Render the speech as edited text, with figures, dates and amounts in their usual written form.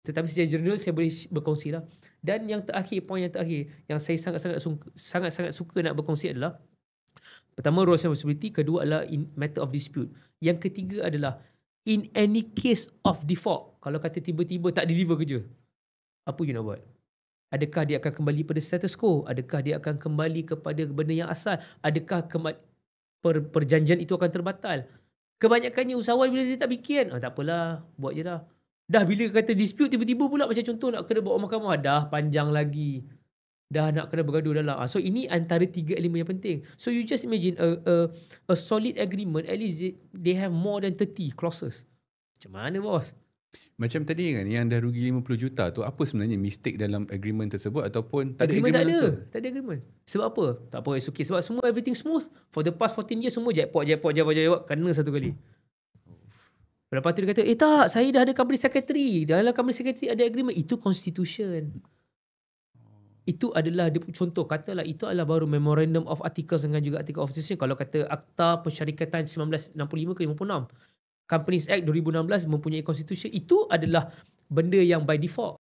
Tetapi secara general saya boleh berkongsi lah. Dan yang terakhir, poin yang terakhir yang saya sangat-sangat suka nak berkongsi adalah, pertama, roles and responsibility. Kedua adalah in matter of dispute. Yang ketiga adalah in any case of default. Kalau kata tiba-tiba tak deliver kerja, apa you nak buat? Adakah dia akan kembali pada status quo? Adakah dia akan kembali kepada benda yang asal? Adakah perjanjian itu akan terbatal? Kebanyakannya usahawan bila dia tak bikin, tak apalah, buat je dah. Dah bila kata dispute tiba-tiba pula macam contoh nak kena bawa mahkamah, dah panjang lagi. Dah nak kena bergaduh dalam. So ini antara 3 elemen yang penting. So you just imagine a solid agreement, at least they have more than 30 clauses. Macam mana bos? Macam tadi kan, yang dah rugi 50 juta tu, apa sebenarnya mistake dalam agreement tersebut ataupun tak ada Agreement agreement tak ada. langsung? Tak ada agreement. Sebab apa? Tak apa, it's okay. Sebab semua everything smooth. For the past 14 years semua jackpot. Kena satu kali. Lepas tu dia kata, tak, saya dah ada company secretary. Dalam company secretary ada agreement. Itu constitution. Itu adalah contoh, katalah itu adalah baru memorandum of articles dengan juga article of association. Kalau kata Akta Pensyarikatan 1965 ke 56, Companies Act 2016 mempunyai constitution, itu adalah benda yang by default.